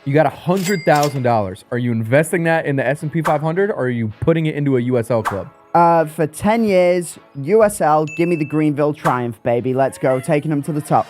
You got $100,000. Are you investing that in the S&P 500 or are you putting it into a USL club? For 10 years, USL, give me the Greenville Triumph, baby. Let's go. Taking them to the top.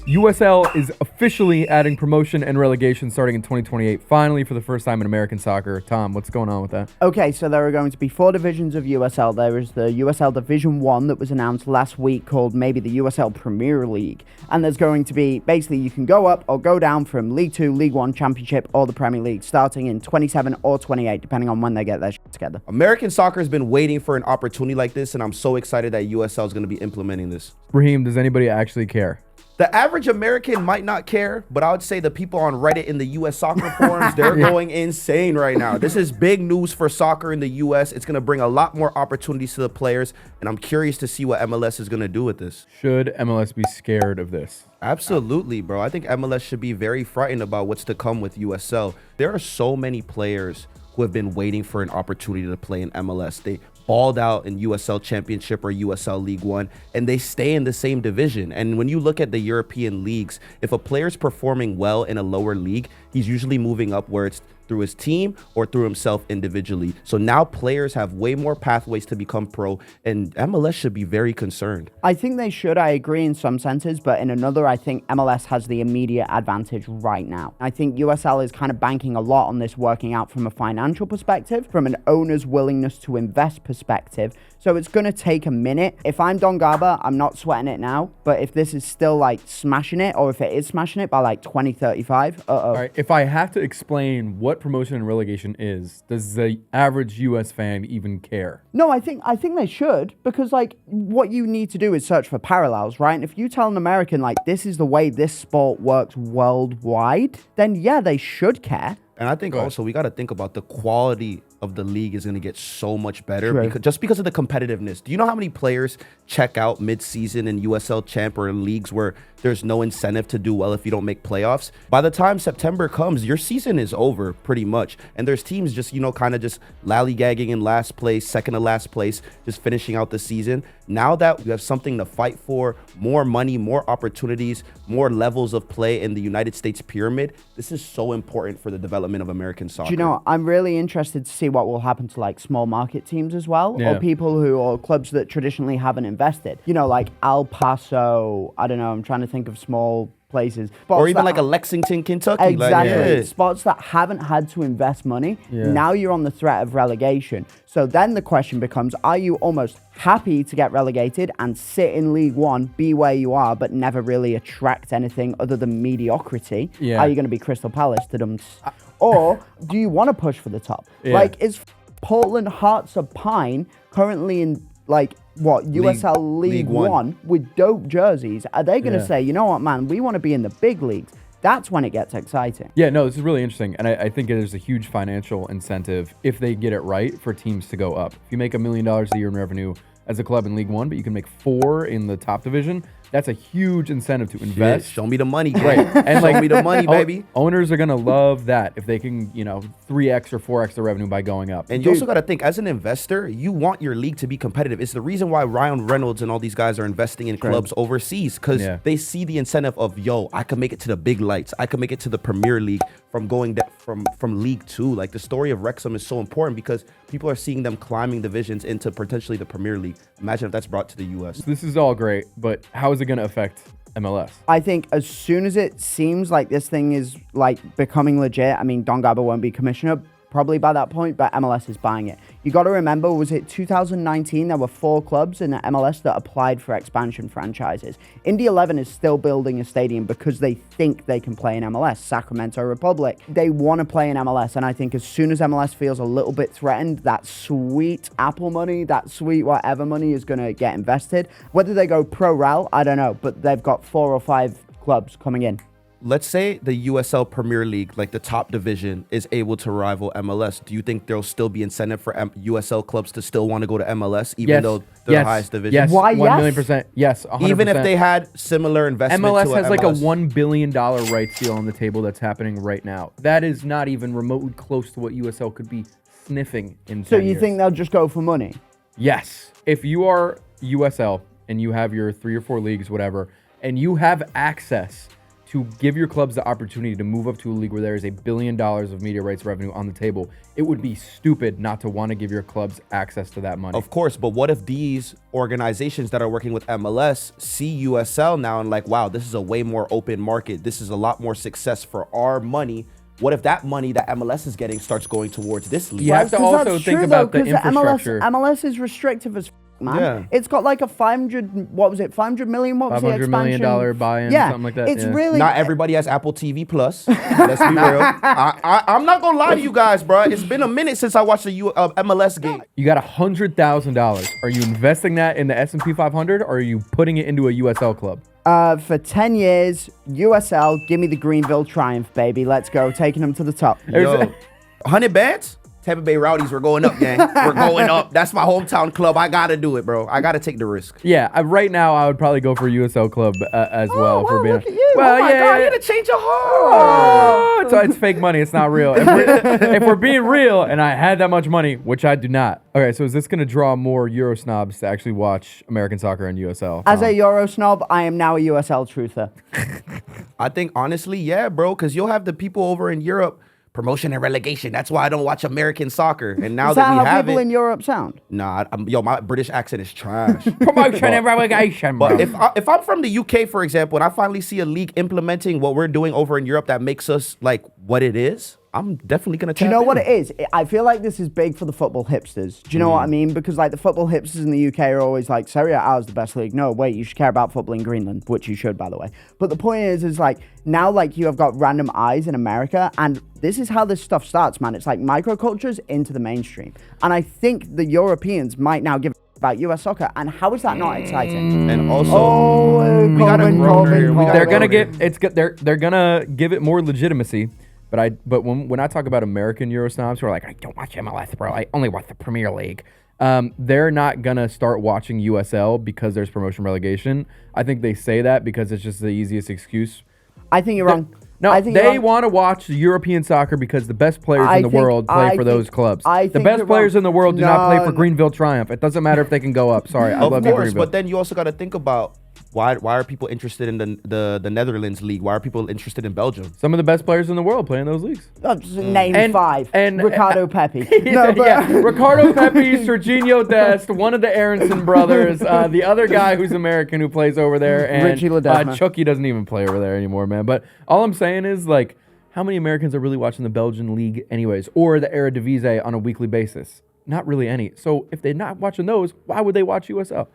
USL is officially adding promotion and relegation starting in 2028, finally for the first time in American soccer. Tom, what's going on with that? Okay, so there are going to be 4 divisions of USL. There is the USL Division 1 that was announced last week called maybe the USL Premier League. And there's going to be, basically, you can go up or go down from League 2, League 1, Championship, or the Premier League, starting in 27 or 28, depending on when they get their shit together. American soccer has been waiting for an opportunity like this, and I'm so excited that USL is going to be implementing this. Raheem, does anybody actually care? The average American might not care, but I would say the people on Reddit in the U.S. soccer forums, they're going insane right now. This is big news for soccer in the U.S. It's going to bring a lot more opportunities to the players, and I'm curious to see what MLS is going to do with this. Should MLS be scared of this? Absolutely, bro. I think MLS should be very frightened about what's to come with USL. There are so many players who have been waiting for an opportunity to play in MLS. They balled out in USL Championship or USL League One, and they stay in the same division. And when you look at the European leagues, if a player's performing well in a lower league, he's usually moving up where it's through his team or through himself individually. So now players have way more pathways to become pro, and MLS should be very concerned. I think they should. I agree in some senses, but in another, I think MLS has the immediate advantage right now. I think USL is kind of banking a lot on this working out from a financial perspective, from an owner's willingness to invest perspective. So it's going to take a minute. If I'm Don Garber, I'm not sweating it now. But if this is still like smashing it, or if it is smashing it by like 2035, All right, if I have to explain what promotion and relegation is, does the average US fan even care? No, I think they should, because like what you need to do is search for parallels, right? And if you tell an American like this is the way this sport works worldwide, then yeah, they should care. And I think also we got to think about the quality of the league is going to get so much better because of the competitiveness. Do you know how many players check out mid-season in USL Champ or in leagues where there's no incentive to do well if you don't make playoffs? By the time September comes, your season is over pretty much. And there's teams just, kind of just lollygagging in last place, second to last place, just finishing out the season. Now that we have something to fight for, more money, more opportunities, more levels of play in the United States pyramid, this is so important for the development of American soccer. Do you know, I'm really interested to see what will happen to like small market teams as well, or people or clubs that traditionally haven't invested. Like El Paso, I don't know, I'm trying to think of small places. Or even like a Lexington, Kentucky. Exactly. Spots that haven't had to invest money. Now you're on the threat of relegation. So then the question becomes, are you almost happy to get relegated and sit in League One, be where you are, but never really attract anything other than mediocrity? Are you going to be Crystal Palace to them? Or do you want to push for the top? Like, is Portland Hearts of Pine currently in USL League One with dope jerseys? Are they going to say, you know what, man, we want to be in the big leagues? That's when it gets exciting. Yeah, no, this is really interesting. And I think there's a huge financial incentive if they get it right for teams to go up. If you make $1 million a year in revenue as a club in League One, but you can make 4 in the top division, that's a huge incentive to invest. Show me the money, right? And show me the money, baby. Owners are gonna love that if they can, 3x or 4x the revenue by going up. And you also got to think, as an investor, you want your league to be competitive. It's the reason why Ryan Reynolds and all these guys are investing in clubs overseas, because they see the incentive of, I can make it to the big lights. I can make it to the Premier League from going from League 2. Like, the story of Wrexham is so important because people are seeing them climbing divisions into potentially the Premier League. Imagine if that's brought to the U.S. This is all great, but how is it going to affect MLS? I think as soon as it seems like this thing is like becoming legit, I mean, Don Garber won't be commissioner probably by that point, but MLS is buying it. You got to remember, was it 2019? There were 4 clubs in the MLS that applied for expansion franchises. Indy 11 is still building a stadium because they think they can play in MLS. Sacramento Republic, they want to play in MLS, and I think as soon as MLS feels a little bit threatened, that sweet Apple money, that sweet whatever money is going to get invested. Whether they go pro-rel, I don't know, but they've got 4 or 5 clubs coming in. Let's say the USL Premier League, like the top division, is able to rival MLS. Do you think there'll still be incentive for USL clubs to still want to go to MLS, even though they're the highest division? Yes. Why? 1,000,000%. Yes. 100%. Even if they had similar investment. MLS has like a $1 billion rights deal on the table that's happening right now. That is not even remotely close to what USL could be sniffing in 10 So you years. think they'll just go for money? Yes. If you are USL and you have your 3 or 4 leagues, whatever, and you have access to give your clubs the opportunity to move up to a league where there is $1 billion of media rights revenue on the table, it would be stupid not to want to give your clubs access to that money. Of course, but what if these organizations that are working with MLS see USL now and like, wow, this is a way more open market. This is a lot more success for our money. What if that money that MLS is getting starts going towards this league? You have to also think about the infrastructure. MLS is restrictive as man. Yeah. It's got like a 500, what was it, 500 million? What was the $500 expansion? million buy-in, something like that. It's yeah. really... Not everybody has Apple TV Plus. Let's be real. I'm not going to lie to you guys, bro. It's been a minute since I watched a MLS game. You got $100,000. Are you investing that in the S&P 500 or are you putting it into a USL club? For 10 years, USL, give me the Greenville Triumph, baby. Let's go. Taking them to the top. Yo, 100 bands? Tampa Bay Rowdies, we're going up, gang. We're going up. That's my hometown club. I got to do it, bro. I got to take the risk. Yeah, right now I would probably go for a USL club as well. For being, look at you. Well, Oh my God, yeah. you had to change your heart. Oh, so it's fake money. It's not real. If we're being real, and I had that much money, which I do not. Okay, so is this going to draw more Euro snobs to actually watch American soccer and USL? As a Euro snob, I am now a USL truther. I think, honestly, yeah, bro, because you'll have the people over in Europe, promotion and relegation. That's why I don't watch American soccer. And now Is that that we how have people it, in Europe sound? nah, my British accent is trash. Promotion and relegation, bro. But if I'm from the UK, for example, and I finally see a league implementing what we're doing over in Europe that makes us like what it is, I'm definitely gonna. Do you know what it is? I feel like this is big for the football hipsters. Do you know what I mean? Because like the football hipsters in the UK are always like, Serie A is the best league. No, wait, you should care about football in Greenland, which you should, by the way. But the point is like now like you have got random eyes in America, and this is how this stuff starts, man. It's like microcultures into the mainstream, and I think the Europeans might now give about US soccer, and how is that not exciting? And also, we got a grower here. They're gonna they're gonna give it more legitimacy. But when I talk about American Euro snobs who are like, I don't watch MLS, bro. I only watch the Premier League. They're not gonna start watching USL because there's promotion relegation. I think they say that because it's just the easiest excuse. I think you're wrong. No, they want to watch European soccer because the best players in the world play for those clubs. The best players in the world do not play for Greenville Triumph. It doesn't matter if they can go up. Sorry, I love you, Greenville. But then you also got to think about why are people interested in the Netherlands league? Why are people interested in Belgium? Some of the best players in the world play in those leagues. Name five. And Ricardo Pepi. Ricardo Pepi, Serginho Dest, one of the Aronson brothers, the other guy who's American who plays over there, and Richie Ledesma. Chucky doesn't even play over there anymore, man. But all I'm saying is like, how many Americans are really watching the Belgian league anyways, or the Eredivisie on a weekly basis? Not really any. So if they're not watching those, why would they watch USL?